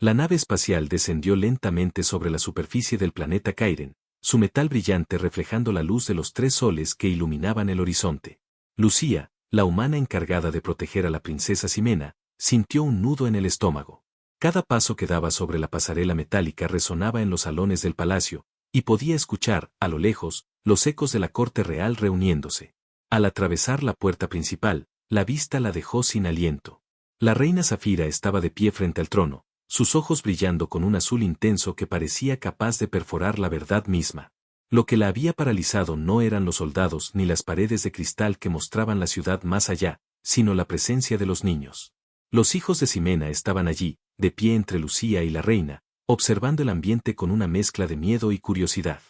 La nave espacial descendió lentamente sobre la superficie del planeta Kairen, su metal brillante reflejando la luz de los 3 soles que iluminaban el horizonte. Lucía, la humana encargada de proteger a la princesa Ximena, sintió un nudo en el estómago. Cada paso que daba sobre la pasarela metálica resonaba en los salones del palacio, y podía escuchar, a lo lejos, los ecos de la corte real reuniéndose. Al atravesar la puerta principal, la vista la dejó sin aliento. La reina Zafira estaba de pie frente al trono, sus ojos brillando con un azul intenso que parecía capaz de perforar la verdad misma. Lo que la había paralizado no eran los soldados ni las paredes de cristal que mostraban la ciudad más allá, sino la presencia de los niños. Los hijos de Ximena estaban allí, de pie entre Lucía y la reina, observando el ambiente con una mezcla de miedo y curiosidad.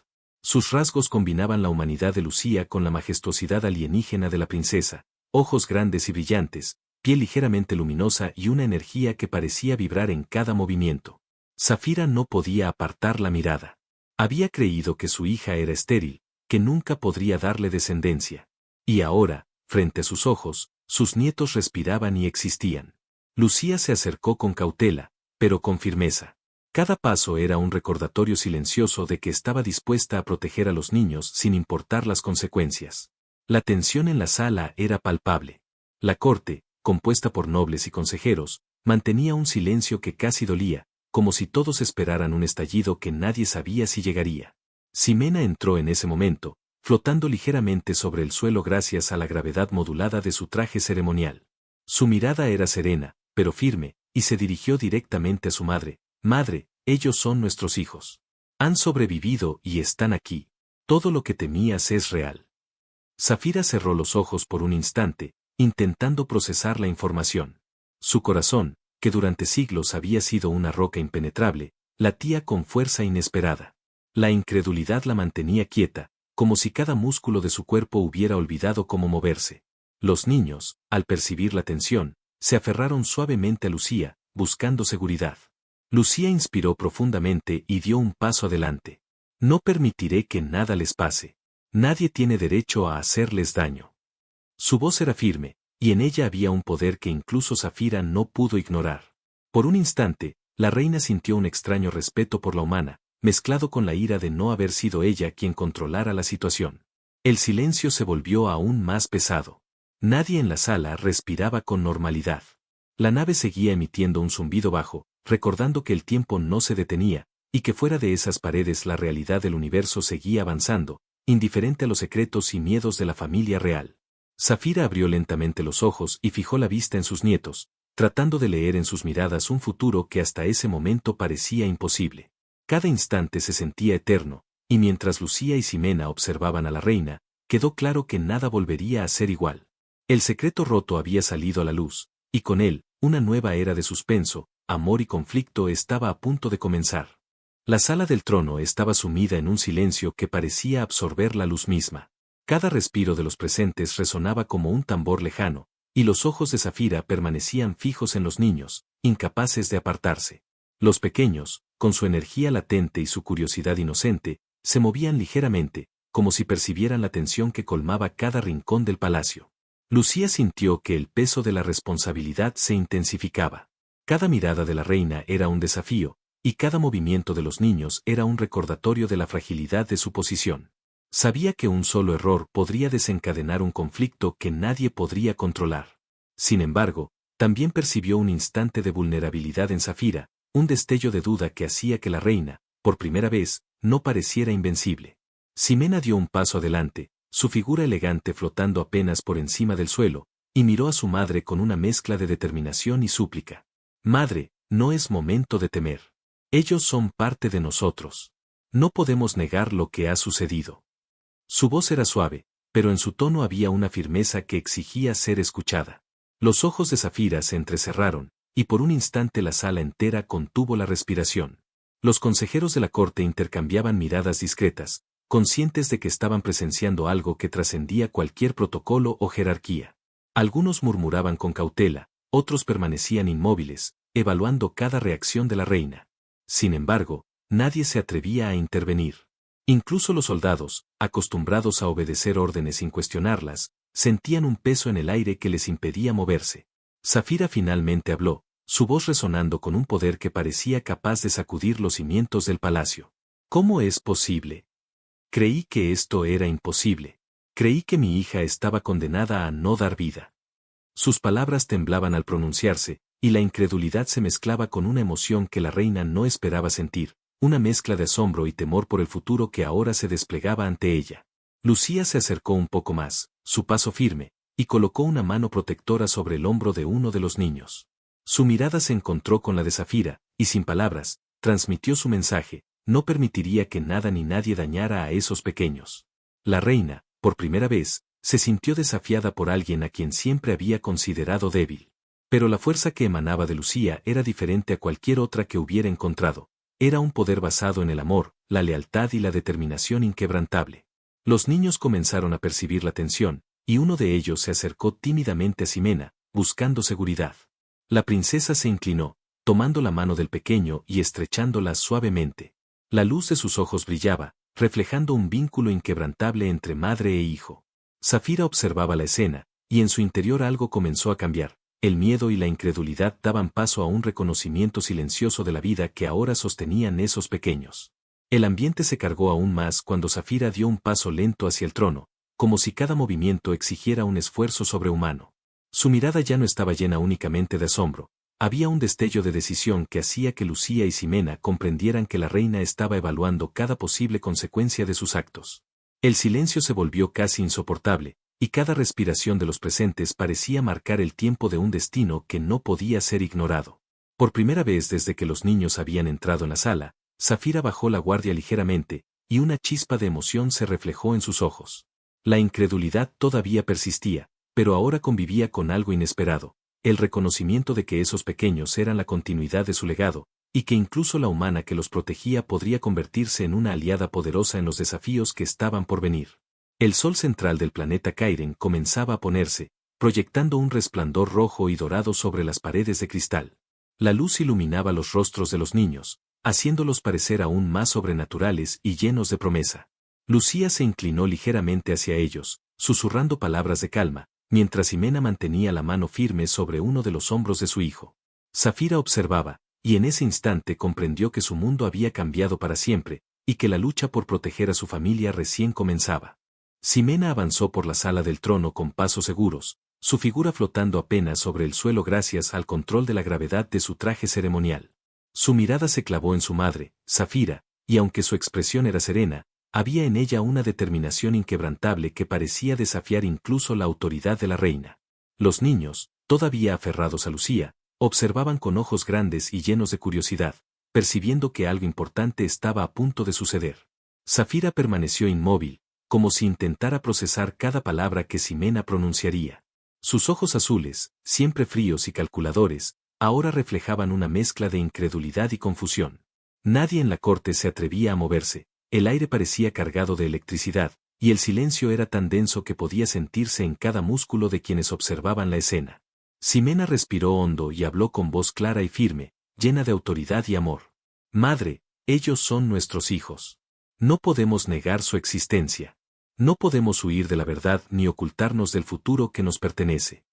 Sus rasgos combinaban la humanidad de Lucía con la majestuosidad alienígena de la princesa, ojos grandes y brillantes, piel ligeramente luminosa y una energía que parecía vibrar en cada movimiento. Zafira no podía apartar la mirada. Había creído que su hija era estéril, que nunca podría darle descendencia. Y ahora, frente a sus ojos, sus nietos respiraban y existían. Lucía se acercó con cautela, pero con firmeza. Cada paso era un recordatorio silencioso de que estaba dispuesta a proteger a los niños sin importar las consecuencias. La tensión en la sala era palpable. La corte, compuesta por nobles y consejeros, mantenía un silencio que casi dolía, como si todos esperaran un estallido que nadie sabía si llegaría. Ximena entró en ese momento, flotando ligeramente sobre el suelo gracias a la gravedad modulada de su traje ceremonial. Su mirada era serena, pero firme, y se dirigió directamente a su madre. «Madre, ellos son nuestros hijos. Han sobrevivido y están aquí. Todo lo que temías es real». Zafira cerró los ojos por un instante, intentando procesar la información. Su corazón, que durante siglos había sido una roca impenetrable, latía con fuerza inesperada. La incredulidad la mantenía quieta, como si cada músculo de su cuerpo hubiera olvidado cómo moverse. Los niños, al percibir la tensión, se aferraron suavemente a Lucía, buscando seguridad. Lucía inspiró profundamente y dio un paso adelante. «No permitiré que nada les pase. Nadie tiene derecho a hacerles daño». Su voz era firme, y en ella había un poder que incluso Zafira no pudo ignorar. Por un instante, la reina sintió un extraño respeto por la humana, mezclado con la ira de no haber sido ella quien controlara la situación. El silencio se volvió aún más pesado. Nadie en la sala respiraba con normalidad. La nave seguía emitiendo un zumbido bajo, recordando que el tiempo no se detenía, y que fuera de esas paredes la realidad del universo seguía avanzando, indiferente a los secretos y miedos de la familia real. Zafira abrió lentamente los ojos y fijó la vista en sus nietos, tratando de leer en sus miradas un futuro que hasta ese momento parecía imposible. Cada instante se sentía eterno, y mientras Lucía y Ximena observaban a la reina, quedó claro que nada volvería a ser igual. El secreto roto había salido a la luz, y con él, una nueva era de suspenso, amor y conflicto estaba a punto de comenzar. La sala del trono estaba sumida en un silencio que parecía absorber la luz misma. Cada respiro de los presentes resonaba como un tambor lejano, y los ojos de Zafira permanecían fijos en los niños, incapaces de apartarse. Los pequeños, con su energía latente y su curiosidad inocente, se movían ligeramente, como si percibieran la tensión que colmaba cada rincón del palacio. Lucía sintió que el peso de la responsabilidad se intensificaba. Cada mirada de la reina era un desafío, y cada movimiento de los niños era un recordatorio de la fragilidad de su posición. Sabía que un solo error podría desencadenar un conflicto que nadie podría controlar. Sin embargo, también percibió un instante de vulnerabilidad en Zafira, un destello de duda que hacía que la reina, por primera vez, no pareciera invencible. Ximena dio un paso adelante, su figura elegante flotando apenas por encima del suelo, y miró a su madre con una mezcla de determinación y súplica. «Madre, no es momento de temer. Ellos son parte de nosotros. No podemos negar lo que ha sucedido». Su voz era suave, pero en su tono había una firmeza que exigía ser escuchada. Los ojos de Zafira se entrecerraron, y por un instante la sala entera contuvo la respiración. Los consejeros de la corte intercambiaban miradas discretas, conscientes de que estaban presenciando algo que trascendía cualquier protocolo o jerarquía. Algunos murmuraban con cautela, otros permanecían inmóviles, evaluando cada reacción de la reina. Sin embargo, nadie se atrevía a intervenir. Incluso los soldados, acostumbrados a obedecer órdenes sin cuestionarlas, sentían un peso en el aire que les impedía moverse. Zafira finalmente habló, su voz resonando con un poder que parecía capaz de sacudir los cimientos del palacio. ¿Cómo es posible? Creí que esto era imposible. Creí que mi hija estaba condenada a no dar vida. Sus palabras temblaban al pronunciarse, y la incredulidad se mezclaba con una emoción que la reina no esperaba sentir, una mezcla de asombro y temor por el futuro que ahora se desplegaba ante ella. Lucía se acercó un poco más, su paso firme, y colocó una mano protectora sobre el hombro de uno de los niños. Su mirada se encontró con la de Zafira, y sin palabras, transmitió su mensaje: no permitiría que nada ni nadie dañara a esos pequeños. La reina, por primera vez, se sintió desafiada por alguien a quien siempre había considerado débil. Pero la fuerza que emanaba de Lucía era diferente a cualquier otra que hubiera encontrado. Era un poder basado en el amor, la lealtad y la determinación inquebrantable. Los niños comenzaron a percibir la tensión, y uno de ellos se acercó tímidamente a Ximena, buscando seguridad. La princesa se inclinó, tomando la mano del pequeño y estrechándola suavemente. La luz de sus ojos brillaba, reflejando un vínculo inquebrantable entre madre e hijo. Zafira observaba la escena, y en su interior algo comenzó a cambiar. El miedo y la incredulidad daban paso a un reconocimiento silencioso de la vida que ahora sostenían esos pequeños. El ambiente se cargó aún más cuando Zafira dio un paso lento hacia el trono, como si cada movimiento exigiera un esfuerzo sobrehumano. Su mirada ya no estaba llena únicamente de asombro. Había un destello de decisión que hacía que Lucía y Ximena comprendieran que la reina estaba evaluando cada posible consecuencia de sus actos. El silencio se volvió casi insoportable, y cada respiración de los presentes parecía marcar el tiempo de un destino que no podía ser ignorado. Por primera vez desde que los niños habían entrado en la sala, Zafira bajó la guardia ligeramente, y una chispa de emoción se reflejó en sus ojos. La incredulidad todavía persistía, pero ahora convivía con algo inesperado: el reconocimiento de que esos pequeños eran la continuidad de su legado, y que incluso la humana que los protegía podría convertirse en una aliada poderosa en los desafíos que estaban por venir. El sol central del planeta Kairen comenzaba a ponerse, proyectando un resplandor rojo y dorado sobre las paredes de cristal. La luz iluminaba los rostros de los niños, haciéndolos parecer aún más sobrenaturales y llenos de promesa. Lucía se inclinó ligeramente hacia ellos, susurrando palabras de calma, mientras Ximena mantenía la mano firme sobre uno de los hombros de su hijo. Zafira observaba, y en ese instante comprendió que su mundo había cambiado para siempre, y que la lucha por proteger a su familia recién comenzaba. Ximena avanzó por la sala del trono con pasos seguros, su figura flotando apenas sobre el suelo gracias al control de la gravedad de su traje ceremonial. Su mirada se clavó en su madre, Zafira, y aunque su expresión era serena, había en ella una determinación inquebrantable que parecía desafiar incluso la autoridad de la reina. Los niños, todavía aferrados a Lucía, observaban con ojos grandes y llenos de curiosidad, percibiendo que algo importante estaba a punto de suceder. Zafira permaneció inmóvil, como si intentara procesar cada palabra que Ximena pronunciaría. Sus ojos azules, siempre fríos y calculadores, ahora reflejaban una mezcla de incredulidad y confusión. Nadie en la corte se atrevía a moverse, el aire parecía cargado de electricidad, y el silencio era tan denso que podía sentirse en cada músculo de quienes observaban la escena. Ximena respiró hondo y habló con voz clara y firme, llena de autoridad y amor. Madre, ellos son nuestros hijos. No podemos negar su existencia. No podemos huir de la verdad ni ocultarnos del futuro que nos pertenece.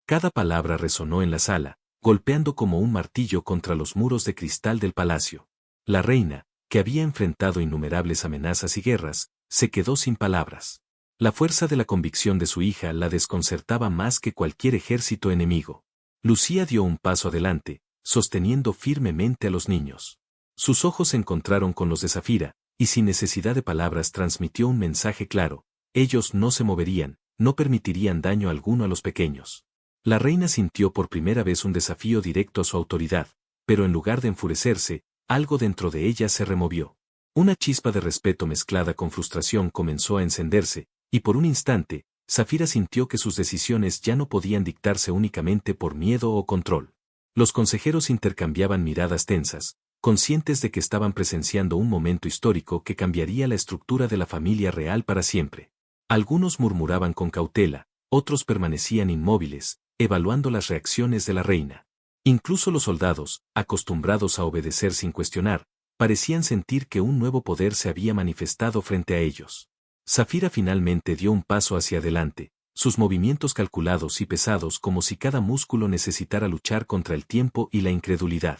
Cada palabra resonó en la sala, golpeando como un martillo contra los muros de cristal del palacio. La reina, que había enfrentado innumerables amenazas y guerras, se quedó sin palabras. La fuerza de la convicción de su hija la desconcertaba más que cualquier ejército enemigo. Lucía dio un paso adelante, sosteniendo firmemente a los niños. Sus ojos se encontraron con los de Zafira, y sin necesidad de palabras transmitió un mensaje claro: ellos no se moverían, no permitirían daño alguno a los pequeños. La reina sintió por primera vez un desafío directo a su autoridad, pero en lugar de enfurecerse, algo dentro de ella se removió. Una chispa de respeto mezclada con frustración comenzó a encenderse, y por un instante, Zafira sintió que sus decisiones ya no podían dictarse únicamente por miedo o control. Los consejeros intercambiaban miradas tensas, conscientes de que estaban presenciando un momento histórico que cambiaría la estructura de la familia real para siempre. Algunos murmuraban con cautela, otros permanecían inmóviles, evaluando las reacciones de la reina. Incluso los soldados, acostumbrados a obedecer sin cuestionar, parecían sentir que un nuevo poder se había manifestado frente a ellos. Zafira finalmente dio un paso hacia adelante, sus movimientos calculados y pesados como si cada músculo necesitara luchar contra el tiempo y la incredulidad.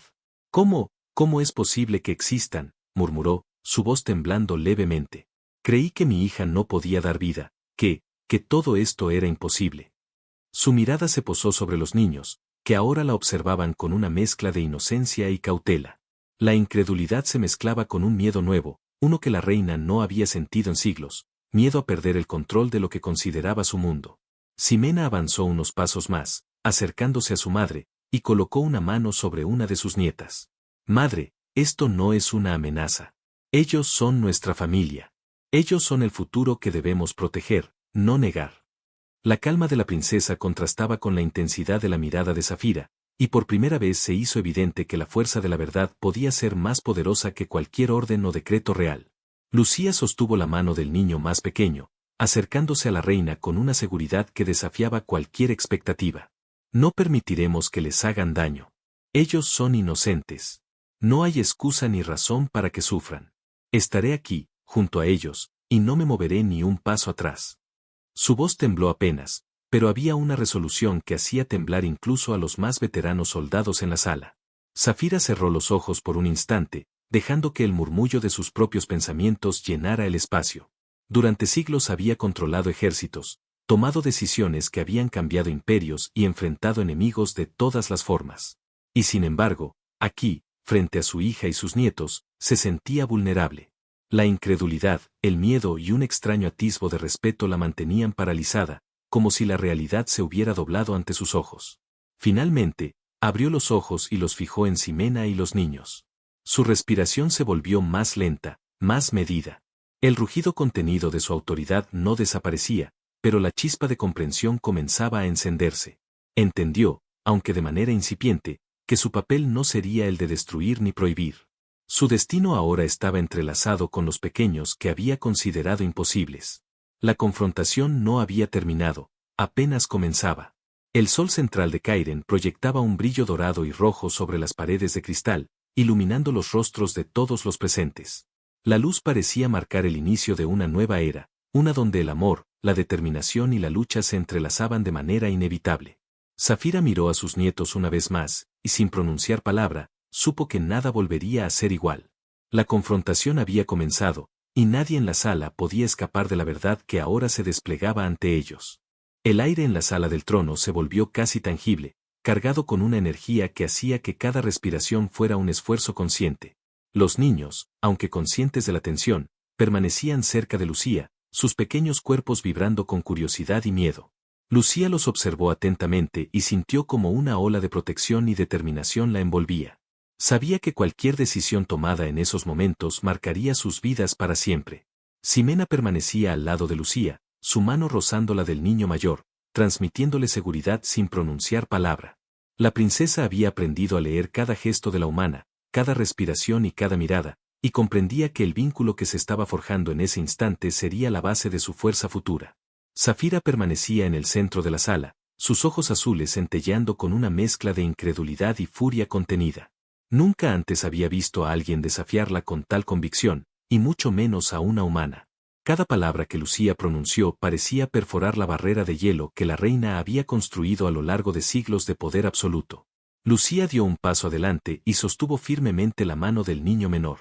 ¿Cómo es posible que existan?, murmuró, su voz temblando levemente. Creí que mi hija no podía dar vida, que todo esto era imposible. Su mirada se posó sobre los niños, que ahora la observaban con una mezcla de inocencia y cautela. La incredulidad se mezclaba con un miedo nuevo, uno que la reina no había sentido en siglos, miedo a perder el control de lo que consideraba su mundo. Ximena avanzó unos pasos más, acercándose a su madre, y colocó una mano sobre una de sus nietas. Madre, esto no es una amenaza. Ellos son nuestra familia. Ellos son el futuro que debemos proteger, no negar. La calma de la princesa contrastaba con la intensidad de la mirada de Zafira, y por primera vez se hizo evidente que la fuerza de la verdad podía ser más poderosa que cualquier orden o decreto real. Lucía sostuvo la mano del niño más pequeño, acercándose a la reina con una seguridad que desafiaba cualquier expectativa. No permitiremos que les hagan daño. Ellos son inocentes. No hay excusa ni razón para que sufran. Estaré aquí, junto a ellos, y no me moveré ni un paso atrás. Su voz tembló apenas, pero había una resolución que hacía temblar incluso a los más veteranos soldados en la sala. Zafira cerró los ojos por un instante, dejando que el murmullo de sus propios pensamientos llenara el espacio. Durante siglos había controlado ejércitos, tomado decisiones que habían cambiado imperios y enfrentado enemigos de todas las formas. Y sin embargo, aquí, frente a su hija y sus nietos, se sentía vulnerable. La incredulidad, el miedo y un extraño atisbo de respeto la mantenían paralizada, como si la realidad se hubiera doblado ante sus ojos. Finalmente, abrió los ojos y los fijó en Ximena y los niños. Su respiración se volvió más lenta, más medida. El rugido contenido de su autoridad no desaparecía, pero la chispa de comprensión comenzaba a encenderse. Entendió, aunque de manera incipiente, que su papel no sería el de destruir ni prohibir. Su destino ahora estaba entrelazado con los pequeños que había considerado imposibles. La confrontación no había terminado, apenas comenzaba. El sol central de Kairen proyectaba un brillo dorado y rojo sobre las paredes de cristal, iluminando los rostros de todos los presentes. La luz parecía marcar el inicio de una nueva era, una donde el amor, la determinación y la lucha se entrelazaban de manera inevitable. Zafira miró a sus nietos una vez más, y sin pronunciar palabra, supo que nada volvería a ser igual. La confrontación había comenzado, y nadie en la sala podía escapar de la verdad que ahora se desplegaba ante ellos. El aire en la sala del trono se volvió casi tangible, cargado con una energía que hacía que cada respiración fuera un esfuerzo consciente. Los niños, aunque conscientes de la tensión, permanecían cerca de Lucía, sus pequeños cuerpos vibrando con curiosidad y miedo. Lucía los observó atentamente y sintió como una ola de protección y determinación la envolvía. Sabía que cualquier decisión tomada en esos momentos marcaría sus vidas para siempre. Ximena permanecía al lado de Lucía, su mano rozando la del niño mayor, transmitiéndole seguridad sin pronunciar palabra. La princesa había aprendido a leer cada gesto de la humana, cada respiración y cada mirada, y comprendía que el vínculo que se estaba forjando en ese instante sería la base de su fuerza futura. Zafira permanecía en el centro de la sala, sus ojos azules centelleando con una mezcla de incredulidad y furia contenida. Nunca antes había visto a alguien desafiarla con tal convicción, y mucho menos a una humana. Cada palabra que Lucía pronunció parecía perforar la barrera de hielo que la reina había construido a lo largo de siglos de poder absoluto. Lucía dio un paso adelante y sostuvo firmemente la mano del niño menor.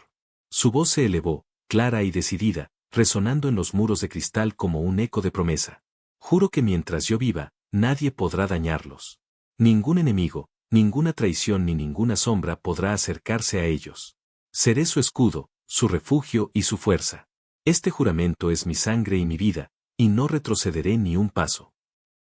Su voz se elevó, clara y decidida, resonando en los muros de cristal como un eco de promesa. Juro que mientras yo viva, nadie podrá dañarlos. Ningún enemigo, ninguna traición ni ninguna sombra podrá acercarse a ellos. Seré su escudo, su refugio y su fuerza. Este juramento es mi sangre y mi vida, y no retrocederé ni un paso.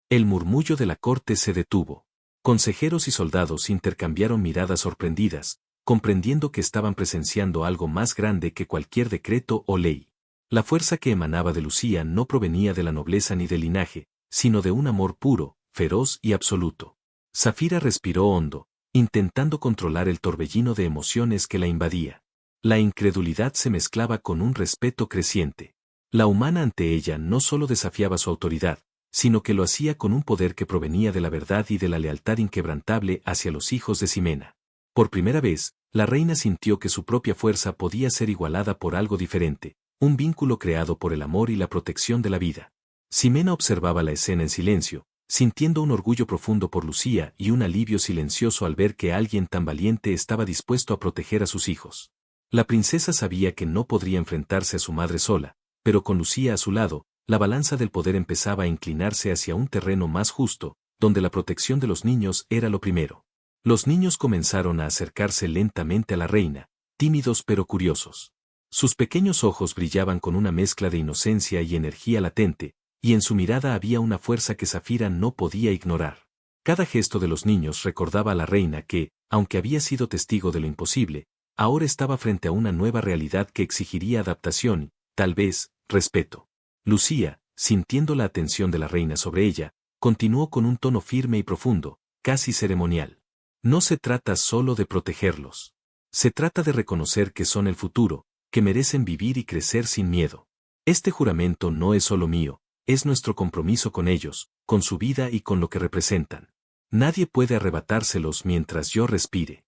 El murmullo de la corte se detuvo. Consejeros y soldados intercambiaron miradas sorprendidas, comprendiendo que estaban presenciando algo más grande que cualquier decreto o ley. La fuerza que emanaba de Lucía no provenía de la nobleza ni del linaje, sino de un amor puro, feroz y absoluto. Zafira respiró hondo, intentando controlar el torbellino de emociones que la invadía. La incredulidad se mezclaba con un respeto creciente. La humana ante ella no solo desafiaba su autoridad, sino que lo hacía con un poder que provenía de la verdad y de la lealtad inquebrantable hacia los hijos de Ximena. Por primera vez, la reina sintió que su propia fuerza podía ser igualada por algo diferente, un vínculo creado por el amor y la protección de la vida. Ximena observaba la escena en silencio, sintiendo un orgullo profundo por Lucía y un alivio silencioso al ver que alguien tan valiente estaba dispuesto a proteger a sus hijos. La princesa sabía que no podría enfrentarse a su madre sola, pero con Lucía a su lado, la balanza del poder empezaba a inclinarse hacia un terreno más justo, donde la protección de los niños era lo primero. Los niños comenzaron a acercarse lentamente a la reina, tímidos pero curiosos. Sus pequeños ojos brillaban con una mezcla de inocencia y energía latente, y en su mirada había una fuerza que Zafira no podía ignorar. Cada gesto de los niños recordaba a la reina que, aunque había sido testigo de lo imposible, ahora estaba frente a una nueva realidad que exigiría adaptación y, tal vez, respeto. Lucía, sintiendo la atención de la reina sobre ella, continuó con un tono firme y profundo, casi ceremonial. No se trata solo de protegerlos. Se trata de reconocer que son el futuro, que merecen vivir y crecer sin miedo. Este juramento no es solo mío, es nuestro compromiso con ellos, con su vida y con lo que representan. Nadie puede arrebatárselos mientras yo respire.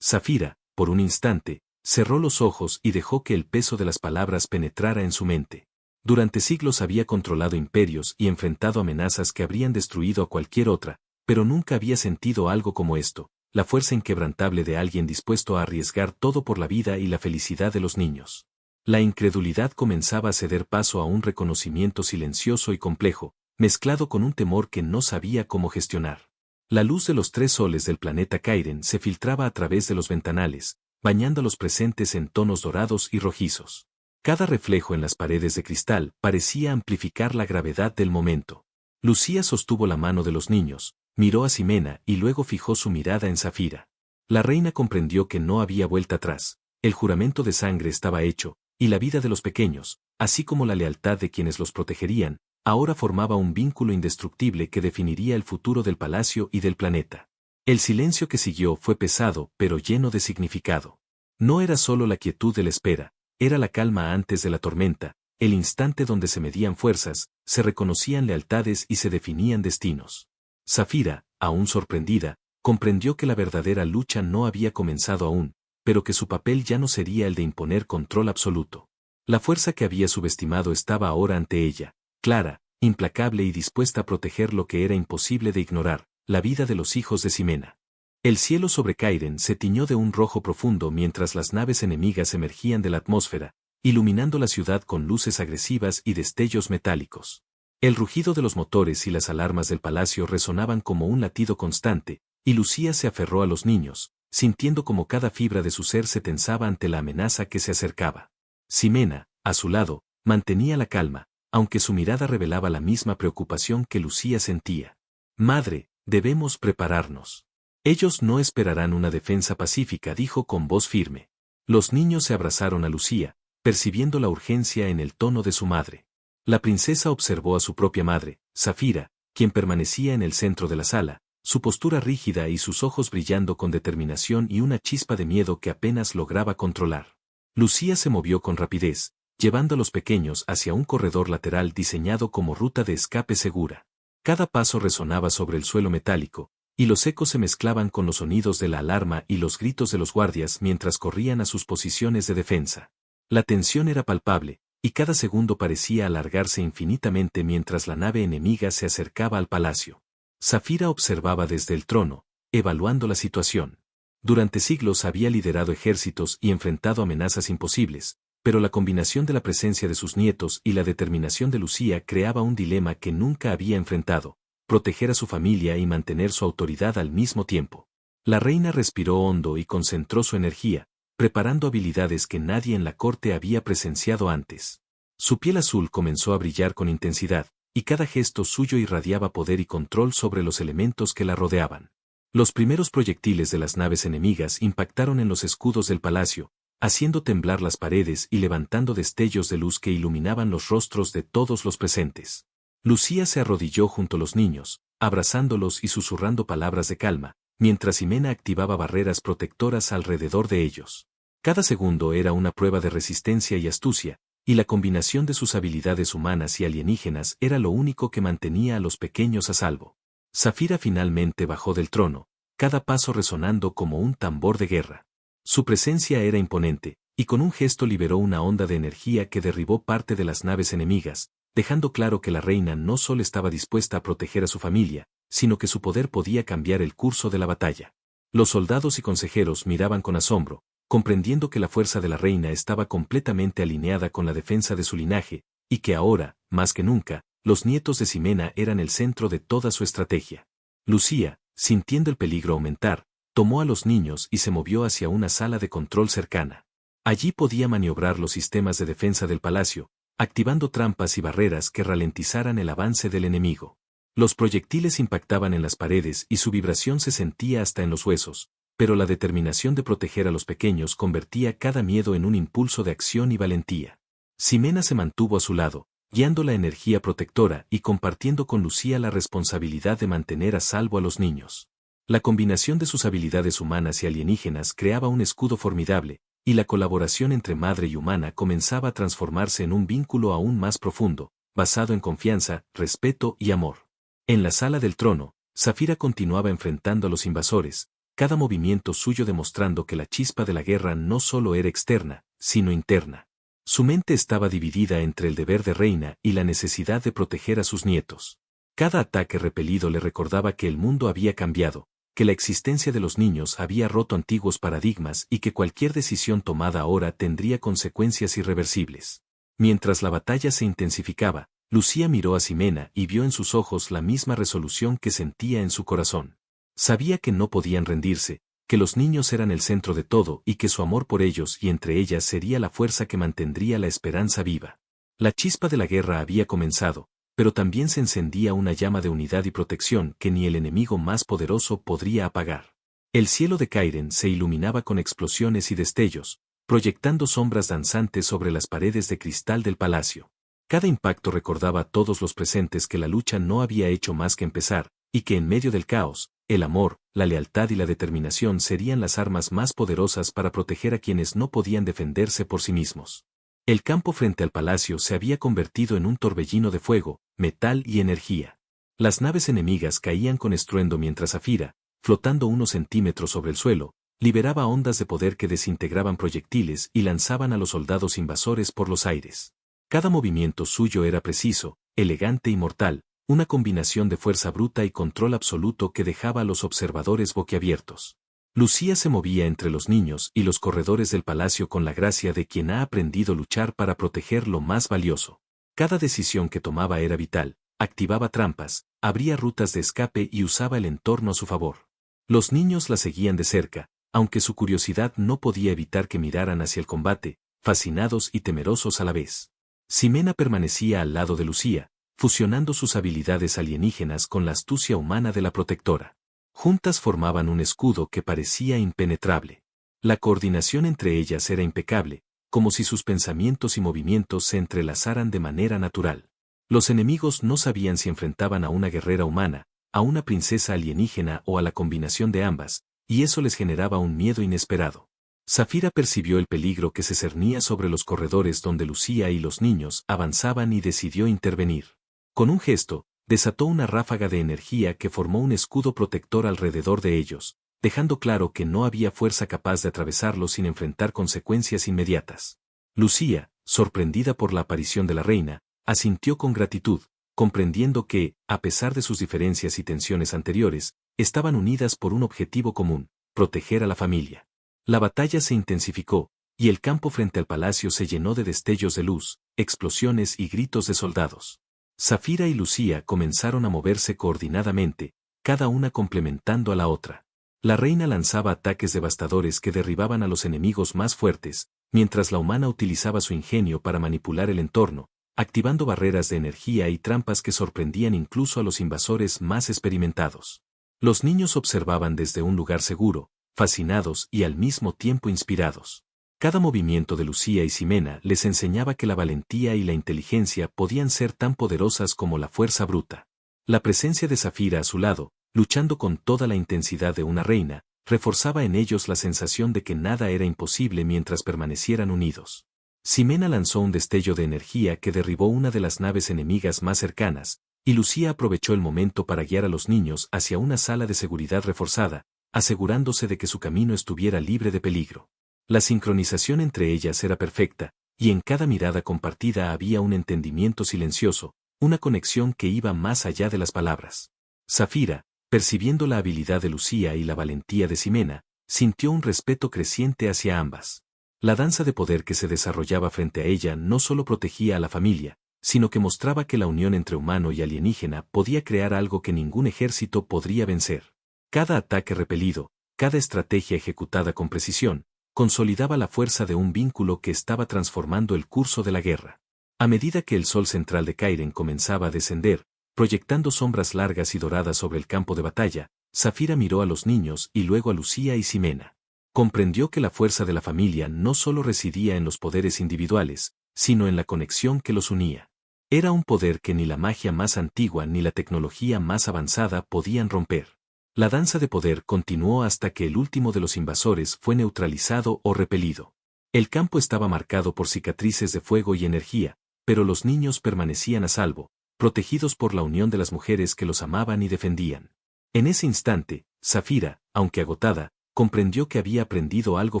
Zafira, por un instante, cerró los ojos y dejó que el peso de las palabras penetrara en su mente. Durante siglos había controlado imperios y enfrentado amenazas que habrían destruido a cualquier otra, pero nunca había sentido algo como esto, la fuerza inquebrantable de alguien dispuesto a arriesgar todo por la vida y la felicidad de los niños. La incredulidad comenzaba a ceder paso a un reconocimiento silencioso y complejo, mezclado con un temor que no sabía cómo gestionar. La luz de los 3 soles del planeta Kairen se filtraba a través de los ventanales, bañando a los presentes en tonos dorados y rojizos. Cada reflejo en las paredes de cristal parecía amplificar la gravedad del momento. Lucía sostuvo la mano de los niños, miró a Ximena y luego fijó su mirada en Zafira. La reina comprendió que no había vuelta atrás, el juramento de sangre estaba hecho, y la vida de los pequeños, así como la lealtad de quienes los protegerían, ahora formaba un vínculo indestructible que definiría el futuro del palacio y del planeta. El silencio que siguió fue pesado pero lleno de significado. No era solo la quietud de la espera, era la calma antes de la tormenta, el instante donde se medían fuerzas, se reconocían lealtades y se definían destinos. Zafira, aún sorprendida, comprendió que la verdadera lucha no había comenzado aún, pero que su papel ya no sería el de imponer control absoluto. La fuerza que había subestimado estaba ahora ante ella, clara, implacable y dispuesta a proteger lo que era imposible de ignorar, la vida de los hijos de Ximena. El cielo sobre Kairen se tiñó de un rojo profundo mientras las naves enemigas emergían de la atmósfera, iluminando la ciudad con luces agresivas y destellos metálicos. El rugido de los motores y las alarmas del palacio resonaban como un latido constante, y Lucía se aferró a los niños, sintiendo como cada fibra de su ser se tensaba ante la amenaza que se acercaba. Ximena, a su lado, mantenía la calma, aunque su mirada revelaba la misma preocupación que Lucía sentía. «Madre, debemos prepararnos. Ellos no esperarán una defensa pacífica», dijo con voz firme. Los niños se abrazaron a Lucía, percibiendo la urgencia en el tono de su madre. La princesa observó a su propia madre, Zafira, quien permanecía en el centro de la sala, su postura rígida y sus ojos brillando con determinación y una chispa de miedo que apenas lograba controlar. Lucía se movió con rapidez, llevando a los pequeños hacia un corredor lateral diseñado como ruta de escape segura. Cada paso resonaba sobre el suelo metálico, y los ecos se mezclaban con los sonidos de la alarma y los gritos de los guardias mientras corrían a sus posiciones de defensa. La tensión era palpable, y cada segundo parecía alargarse infinitamente mientras la nave enemiga se acercaba al palacio. Zafira observaba desde el trono, evaluando la situación. Durante siglos había liderado ejércitos y enfrentado amenazas imposibles, pero la combinación de la presencia de sus nietos y la determinación de Lucía creaba un dilema que nunca había enfrentado: proteger a su familia y mantener su autoridad al mismo tiempo. La reina respiró hondo y concentró su energía, preparando habilidades que nadie en la corte había presenciado antes. Su piel azul comenzó a brillar con intensidad, y cada gesto suyo irradiaba poder y control sobre los elementos que la rodeaban. Los primeros proyectiles de las naves enemigas impactaron en los escudos del palacio, haciendo temblar las paredes y levantando destellos de luz que iluminaban los rostros de todos los presentes. Lucía se arrodilló junto a los niños, abrazándolos y susurrando palabras de calma, mientras Ximena activaba barreras protectoras alrededor de ellos. Cada segundo era una prueba de resistencia y astucia, y la combinación de sus habilidades humanas y alienígenas era lo único que mantenía a los pequeños a salvo. Zafira finalmente bajó del trono, cada paso resonando como un tambor de guerra. Su presencia era imponente, y con un gesto liberó una onda de energía que derribó parte de las naves enemigas, dejando claro que la reina no solo estaba dispuesta a proteger a su familia, sino que su poder podía cambiar el curso de la batalla. Los soldados y consejeros miraban con asombro, comprendiendo que la fuerza de la reina estaba completamente alineada con la defensa de su linaje, y que ahora, más que nunca, los nietos de Ximena eran el centro de toda su estrategia. Lucía, sintiendo el peligro aumentar, tomó a los niños y se movió hacia una sala de control cercana. Allí podía maniobrar los sistemas de defensa del palacio, activando trampas y barreras que ralentizaran el avance del enemigo. Los proyectiles impactaban en las paredes y su vibración se sentía hasta en los huesos, pero la determinación de proteger a los pequeños convertía cada miedo en un impulso de acción y valentía. Ximena se mantuvo a su lado, guiando la energía protectora y compartiendo con Lucía la responsabilidad de mantener a salvo a los niños. La combinación de sus habilidades humanas y alienígenas creaba un escudo formidable, y la colaboración entre madre y humana comenzaba a transformarse en un vínculo aún más profundo, basado en confianza, respeto y amor. En la sala del trono, Zafira continuaba enfrentando a los invasores, cada movimiento suyo demostrando que la chispa de la guerra no solo era externa, sino interna. Su mente estaba dividida entre el deber de reina y la necesidad de proteger a sus nietos. Cada ataque repelido le recordaba que el mundo había cambiado, que la existencia de los niños había roto antiguos paradigmas y que cualquier decisión tomada ahora tendría consecuencias irreversibles. Mientras la batalla se intensificaba, Lucía miró a Ximena y vio en sus ojos la misma resolución que sentía en su corazón. Sabía que no podían rendirse, que los niños eran el centro de todo y que su amor por ellos y entre ellas sería la fuerza que mantendría la esperanza viva. La chispa de la guerra había comenzado, pero también se encendía una llama de unidad y protección que ni el enemigo más poderoso podría apagar. El cielo de Kairen se iluminaba con explosiones y destellos, proyectando sombras danzantes sobre las paredes de cristal del palacio. Cada impacto recordaba a todos los presentes que la lucha no había hecho más que empezar, y que en medio del caos, el amor, la lealtad y la determinación serían las armas más poderosas para proteger a quienes no podían defenderse por sí mismos. El campo frente al palacio se había convertido en un torbellino de fuego, metal y energía. Las naves enemigas caían con estruendo mientras Zafira, flotando unos centímetros sobre el suelo, liberaba ondas de poder que desintegraban proyectiles y lanzaban a los soldados invasores por los aires. Cada movimiento suyo era preciso, elegante y mortal, una combinación de fuerza bruta y control absoluto que dejaba a los observadores boquiabiertos. Lucía se movía entre los niños y los corredores del palacio con la gracia de quien ha aprendido a luchar para proteger lo más valioso. Cada decisión que tomaba era vital, activaba trampas, abría rutas de escape y usaba el entorno a su favor. Los niños la seguían de cerca, aunque su curiosidad no podía evitar que miraran hacia el combate, fascinados y temerosos a la vez. Ximena permanecía al lado de Lucía, fusionando sus habilidades alienígenas con la astucia humana de la protectora. Juntas formaban un escudo que parecía impenetrable. La coordinación entre ellas era impecable, como si sus pensamientos y movimientos se entrelazaran de manera natural. Los enemigos no sabían si enfrentaban a una guerrera humana, a una princesa alienígena o a la combinación de ambas, y eso les generaba un miedo inesperado. Zafira percibió el peligro que se cernía sobre los corredores donde Lucía y los niños avanzaban y decidió intervenir. Con un gesto, desató una ráfaga de energía que formó un escudo protector alrededor de ellos, dejando claro que no había fuerza capaz de atravesarlo sin enfrentar consecuencias inmediatas. Lucía, sorprendida por la aparición de la reina, asintió con gratitud, comprendiendo que, a pesar de sus diferencias y tensiones anteriores, estaban unidas por un objetivo común, proteger a la familia. La batalla se intensificó, y el campo frente al palacio se llenó de destellos de luz, explosiones y gritos de soldados. Zafira y Lucía comenzaron a moverse coordinadamente, cada una complementando a la otra. La reina lanzaba ataques devastadores que derribaban a los enemigos más fuertes, mientras la humana utilizaba su ingenio para manipular el entorno, activando barreras de energía y trampas que sorprendían incluso a los invasores más experimentados. Los niños observaban desde un lugar seguro, fascinados y al mismo tiempo inspirados. Cada movimiento de Lucía y Ximena les enseñaba que la valentía y la inteligencia podían ser tan poderosas como la fuerza bruta. La presencia de Zafira a su lado, luchando con toda la intensidad de una reina, reforzaba en ellos la sensación de que nada era imposible mientras permanecieran unidos. Ximena lanzó un destello de energía que derribó una de las naves enemigas más cercanas, y Lucía aprovechó el momento para guiar a los niños hacia una sala de seguridad reforzada, asegurándose de que su camino estuviera libre de peligro. La sincronización entre ellas era perfecta, y en cada mirada compartida había un entendimiento silencioso, una conexión que iba más allá de las palabras. Zafira, percibiendo la habilidad de Lucía y la valentía de Ximena, sintió un respeto creciente hacia ambas. La danza de poder que se desarrollaba frente a ella no solo protegía a la familia, sino que mostraba que la unión entre humano y alienígena podía crear algo que ningún ejército podría vencer. Cada ataque repelido, cada estrategia ejecutada con precisión, consolidaba la fuerza de un vínculo que estaba transformando el curso de la guerra. A medida que el sol central de Kairen comenzaba a descender, proyectando sombras largas y doradas sobre el campo de batalla, Zafira miró a los niños y luego a Lucía y Ximena. Comprendió que la fuerza de la familia no solo residía en los poderes individuales, sino en la conexión que los unía. Era un poder que ni la magia más antigua ni la tecnología más avanzada podían romper. La danza de poder continuó hasta que el último de los invasores fue neutralizado o repelido. El campo estaba marcado por cicatrices de fuego y energía, pero los niños permanecían a salvo, protegidos por la unión de las mujeres que los amaban y defendían. En ese instante, Zafira, aunque agotada, comprendió que había aprendido algo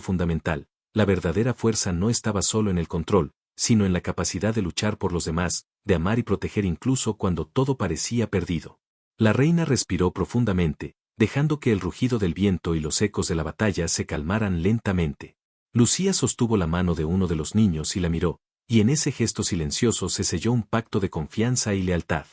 fundamental: la verdadera fuerza no estaba solo en el control, sino en la capacidad de luchar por los demás, de amar y proteger incluso cuando todo parecía perdido. La reina respiró profundamente, dejando que el rugido del viento y los ecos de la batalla se calmaran lentamente. Lucía sostuvo la mano de uno de los niños y la miró, y en ese gesto silencioso se selló un pacto de confianza y lealtad.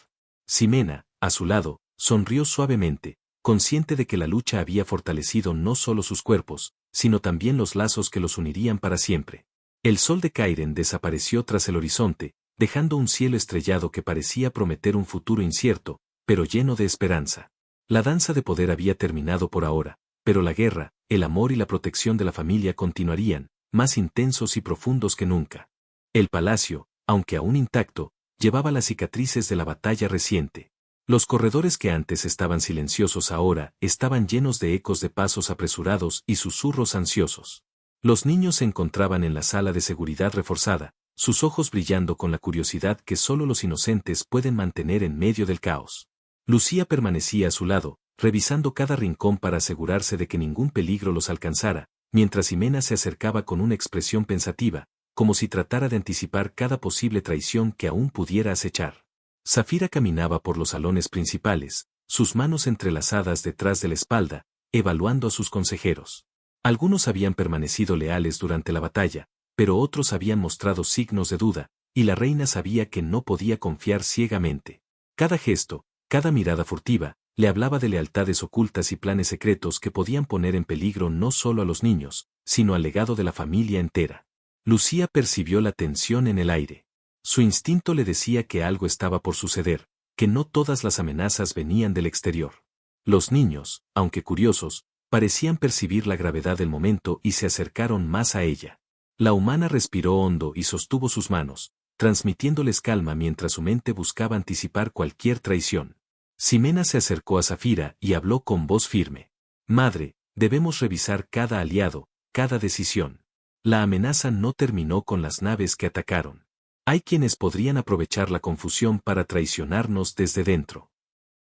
Ximena, a su lado, sonrió suavemente, consciente de que la lucha había fortalecido no solo sus cuerpos, sino también los lazos que los unirían para siempre. El sol de Kairen desapareció tras el horizonte, dejando un cielo estrellado que parecía prometer un futuro incierto, pero lleno de esperanza. La danza de poder había terminado por ahora, pero la guerra, el amor y la protección de la familia continuarían, más intensos y profundos que nunca. El palacio, aunque aún intacto, llevaba las cicatrices de la batalla reciente. Los corredores que antes estaban silenciosos ahora estaban llenos de ecos de pasos apresurados y susurros ansiosos. Los niños se encontraban en la sala de seguridad reforzada, sus ojos brillando con la curiosidad que solo los inocentes pueden mantener en medio del caos. Lucía permanecía a su lado, revisando cada rincón para asegurarse de que ningún peligro los alcanzara, mientras Ximena se acercaba con una expresión pensativa, como si tratara de anticipar cada posible traición que aún pudiera acechar. Zafira caminaba por los salones principales, sus manos entrelazadas detrás de la espalda, evaluando a sus consejeros. Algunos habían permanecido leales durante la batalla, pero otros habían mostrado signos de duda, y la reina sabía que no podía confiar ciegamente. Cada gesto, cada mirada furtiva, le hablaba de lealtades ocultas y planes secretos que podían poner en peligro no solo a los niños, sino al legado de la familia entera. Lucía percibió la tensión en el aire. Su instinto le decía que algo estaba por suceder, que no todas las amenazas venían del exterior. Los niños, aunque curiosos, parecían percibir la gravedad del momento y se acercaron más a ella. La humana respiró hondo y sostuvo sus manos, transmitiéndoles calma mientras su mente buscaba anticipar cualquier traición. Ximena se acercó a Zafira y habló con voz firme. «Madre, debemos revisar cada aliado, cada decisión. La amenaza no terminó con las naves que atacaron. Hay quienes podrían aprovechar la confusión para traicionarnos desde dentro».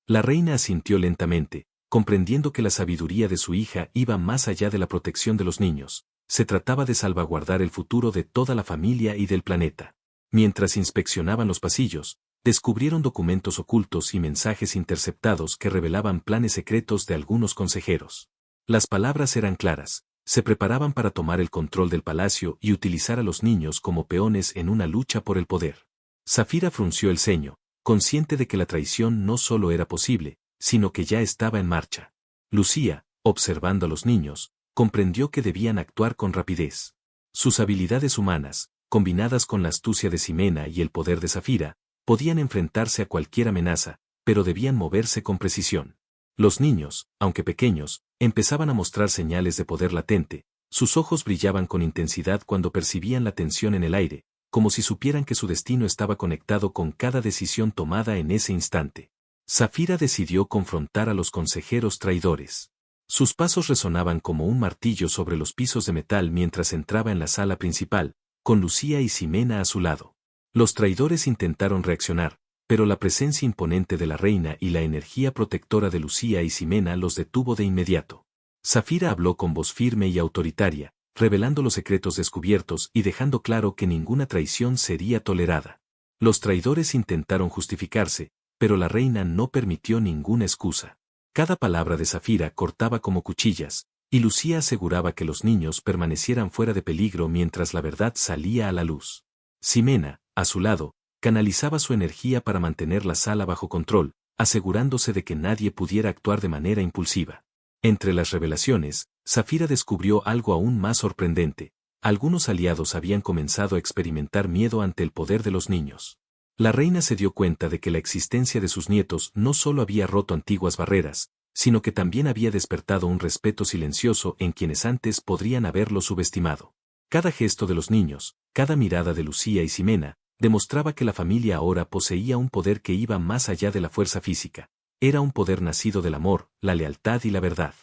La reina asintió lentamente, comprendiendo que la sabiduría de su hija iba más allá de la protección de los niños. Se trataba de salvaguardar el futuro de toda la familia y del planeta. Mientras inspeccionaban los pasillos, descubrieron documentos ocultos y mensajes interceptados que revelaban planes secretos de algunos consejeros. Las palabras eran claras: se preparaban para tomar el control del palacio y utilizar a los niños como peones en una lucha por el poder. Zafira frunció el ceño, consciente de que la traición no solo era posible, sino que ya estaba en marcha. Lucía, observando a los niños, comprendió que debían actuar con rapidez. Sus habilidades humanas, combinadas con la astucia de Ximena y el poder de Zafira, podían enfrentarse a cualquier amenaza, pero debían moverse con precisión. Los niños, aunque pequeños, empezaban a mostrar señales de poder latente, sus ojos brillaban con intensidad cuando percibían la tensión en el aire, como si supieran que su destino estaba conectado con cada decisión tomada en ese instante. Zafira decidió confrontar a los consejeros traidores. Sus pasos resonaban como un martillo sobre los pisos de metal mientras entraba en la sala principal, con Lucía y Ximena a su lado. Los traidores intentaron reaccionar, pero la presencia imponente de la reina y la energía protectora de Lucía y Ximena los detuvo de inmediato. Zafira habló con voz firme y autoritaria, revelando los secretos descubiertos y dejando claro que ninguna traición sería tolerada. Los traidores intentaron justificarse, pero la reina no permitió ninguna excusa. Cada palabra de Safira cortaba como cuchillas, y Lucía aseguraba que los niños permanecieran fuera de peligro mientras la verdad salía a la luz. Ximena, a su lado, canalizaba su energía para mantener la sala bajo control, asegurándose de que nadie pudiera actuar de manera impulsiva. Entre las revelaciones, Safira descubrió algo aún más sorprendente. Algunos aliados habían comenzado a experimentar miedo ante el poder de los niños. La reina se dio cuenta de que la existencia de sus nietos no solo había roto antiguas barreras, sino que también había despertado un respeto silencioso en quienes antes podrían haberlo subestimado. Cada gesto de los niños, cada mirada de Lucía y Ximena, demostraba que la familia ahora poseía un poder que iba más allá de la fuerza física. Era un poder nacido del amor, la lealtad y la verdad.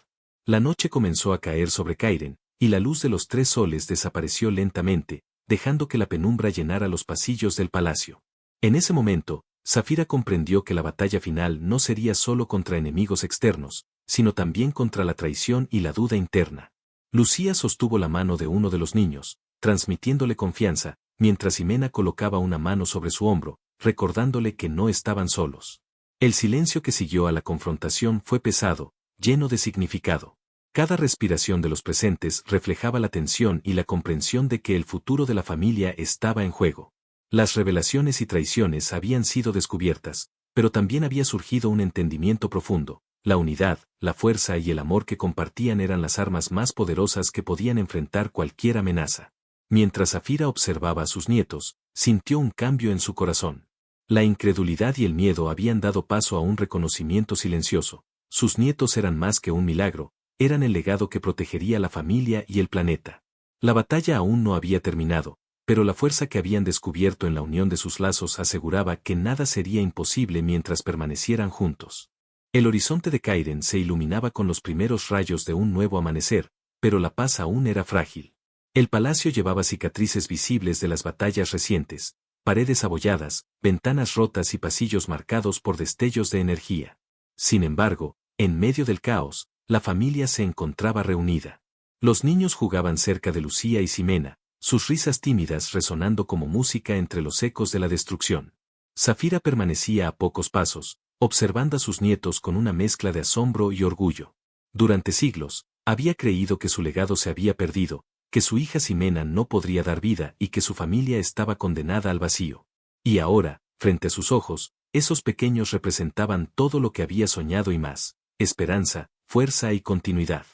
La noche comenzó a caer sobre Kairen, y la luz de los 3 soles desapareció lentamente, dejando que la penumbra llenara los pasillos del palacio. En ese momento, Safira comprendió que la batalla final no sería solo contra enemigos externos, sino también contra la traición y la duda interna. Lucía sostuvo la mano de uno de los niños, transmitiéndole confianza, mientras Ximena colocaba una mano sobre su hombro, recordándole que no estaban solos. El silencio que siguió a la confrontación fue pesado, lleno de significado. Cada respiración de los presentes reflejaba la tensión y la comprensión de que el futuro de la familia estaba en juego. Las revelaciones y traiciones habían sido descubiertas, pero también había surgido un entendimiento profundo. La unidad, la fuerza y el amor que compartían eran las armas más poderosas que podían enfrentar cualquier amenaza. Mientras Safira observaba a sus nietos, sintió un cambio en su corazón. La incredulidad y el miedo habían dado paso a un reconocimiento silencioso. Sus nietos eran más que un milagro, eran el legado que protegería la familia y el planeta. La batalla aún no había terminado, pero la fuerza que habían descubierto en la unión de sus lazos aseguraba que nada sería imposible mientras permanecieran juntos. El horizonte de Kairen se iluminaba con los primeros rayos de un nuevo amanecer, pero la paz aún era frágil. El palacio llevaba cicatrices visibles de las batallas recientes, paredes abolladas, ventanas rotas y pasillos marcados por destellos de energía. Sin embargo, en medio del caos, la familia se encontraba reunida. Los niños jugaban cerca de Lucía y Ximena, sus risas tímidas resonando como música entre los ecos de la destrucción. Safira permanecía a pocos pasos, observando a sus nietos con una mezcla de asombro y orgullo. Durante siglos, había creído que su legado se había perdido, que su hija Ximena no podría dar vida y que su familia estaba condenada al vacío. Y ahora, frente a sus ojos, esos pequeños representaban todo lo que había soñado y más: esperanza, fuerza y continuidad.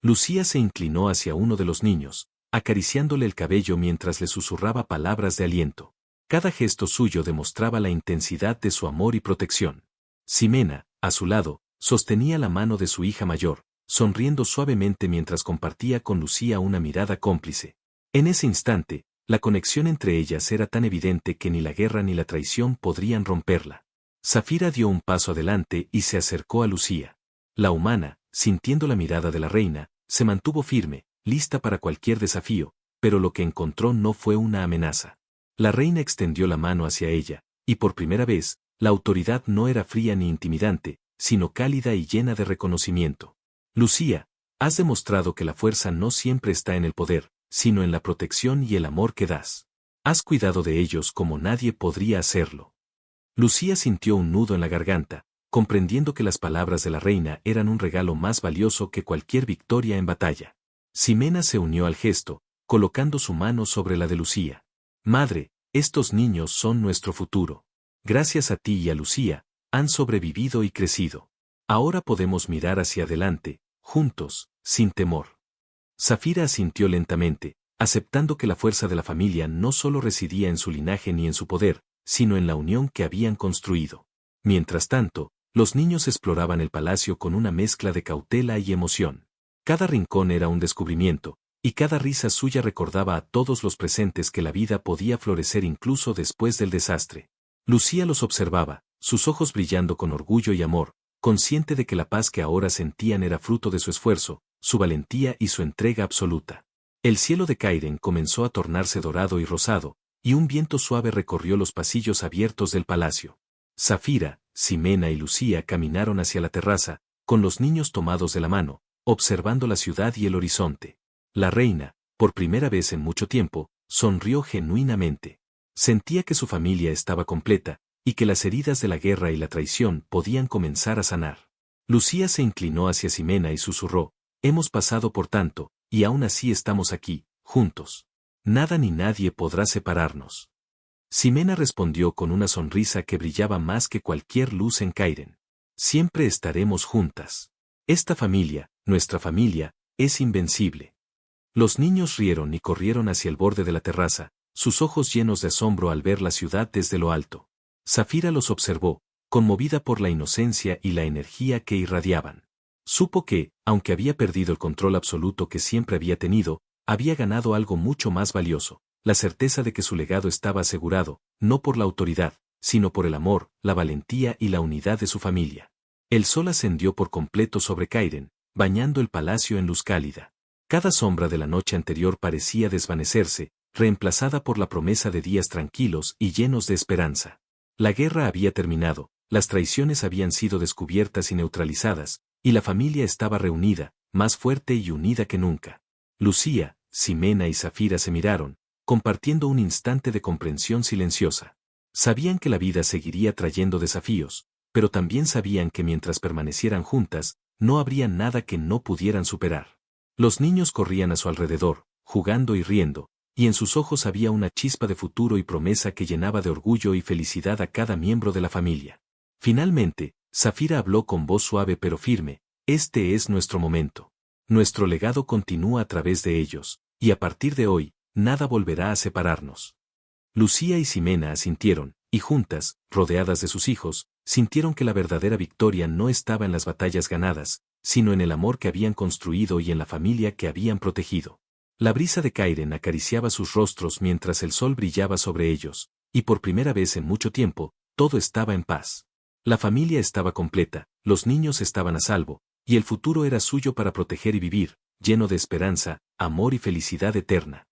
Lucía se inclinó hacia uno de los niños, acariciándole el cabello mientras le susurraba palabras de aliento. Cada gesto suyo demostraba la intensidad de su amor y protección. Ximena, a su lado, sostenía la mano de su hija mayor, sonriendo suavemente mientras compartía con Lucía una mirada cómplice. En ese instante, la conexión entre ellas era tan evidente que ni la guerra ni la traición podrían romperla. Safira dio un paso adelante y se acercó a Lucía. La humana, sintiendo la mirada de la reina, se mantuvo firme, lista para cualquier desafío, pero lo que encontró no fue una amenaza. La reina extendió la mano hacia ella, y por primera vez, la autoridad no era fría ni intimidante, sino cálida y llena de reconocimiento. Lucía, has demostrado que la fuerza no siempre está en el poder, sino en la protección y el amor que das. Has cuidado de ellos como nadie podría hacerlo. Lucía sintió un nudo en la garganta, comprendiendo que las palabras de la reina eran un regalo más valioso que cualquier victoria en batalla. Ximena se unió al gesto, colocando su mano sobre la de Lucía. Madre, estos niños son nuestro futuro. Gracias a ti y a Lucía, han sobrevivido y crecido. Ahora podemos mirar hacia adelante, juntos, sin temor. Safira asintió lentamente, aceptando que la fuerza de la familia no solo residía en su linaje ni en su poder, sino en la unión que habían construido. Mientras tanto, los niños exploraban el palacio con una mezcla de cautela y emoción. Cada rincón era un descubrimiento, y cada risa suya recordaba a todos los presentes que la vida podía florecer incluso después del desastre. Lucía los observaba, sus ojos brillando con orgullo y amor, consciente de que la paz que ahora sentían era fruto de su esfuerzo, su valentía y su entrega absoluta. El cielo de Kairen comenzó a tornarse dorado y rosado, y un viento suave recorrió los pasillos abiertos del palacio. Safira, Ximena y Lucía caminaron hacia la terraza, con los niños tomados de la mano, observando la ciudad y el horizonte. La reina, por primera vez en mucho tiempo, sonrió genuinamente. Sentía que su familia estaba completa, y que las heridas de la guerra y la traición podían comenzar a sanar. Lucía se inclinó hacia Ximena y susurró, hemos pasado por tanto, y aún así estamos aquí, juntos. Nada ni nadie podrá separarnos. Ximena respondió con una sonrisa que brillaba más que cualquier luz en Kairen. Siempre estaremos juntas. Esta familia, nuestra familia, es invencible. Los niños rieron y corrieron hacia el borde de la terraza, sus ojos llenos de asombro al ver la ciudad desde lo alto. Zafira los observó, conmovida por la inocencia y la energía que irradiaban. Supo que, aunque había perdido el control absoluto que siempre había tenido, había ganado algo mucho más valioso, la certeza de que su legado estaba asegurado, no por la autoridad, sino por el amor, la valentía y la unidad de su familia. El sol ascendió por completo sobre Kairen, bañando el palacio en luz cálida. Cada sombra de la noche anterior parecía desvanecerse, reemplazada por la promesa de días tranquilos y llenos de esperanza. La guerra había terminado, las traiciones habían sido descubiertas y neutralizadas, y la familia estaba reunida, más fuerte y unida que nunca. Lucía, Ximena y Zafira se miraron, compartiendo un instante de comprensión silenciosa. Sabían que la vida seguiría trayendo desafíos, pero también sabían que mientras permanecieran juntas, no habría nada que no pudieran superar. Los niños corrían a su alrededor, jugando y riendo, y en sus ojos había una chispa de futuro y promesa que llenaba de orgullo y felicidad a cada miembro de la familia. Finalmente, Zafira habló con voz suave pero firme, este es nuestro momento. Nuestro legado continúa a través de ellos, y a partir de hoy, nada volverá a separarnos. Lucía y Ximena asintieron, y juntas, rodeadas de sus hijos, sintieron que la verdadera victoria no estaba en las batallas ganadas, sino en el amor que habían construido y en la familia que habían protegido. La brisa de Kairen acariciaba sus rostros mientras el sol brillaba sobre ellos, y por primera vez en mucho tiempo, todo estaba en paz. La familia estaba completa, los niños estaban a salvo, y el futuro era suyo para proteger y vivir, lleno de esperanza, amor y felicidad eterna.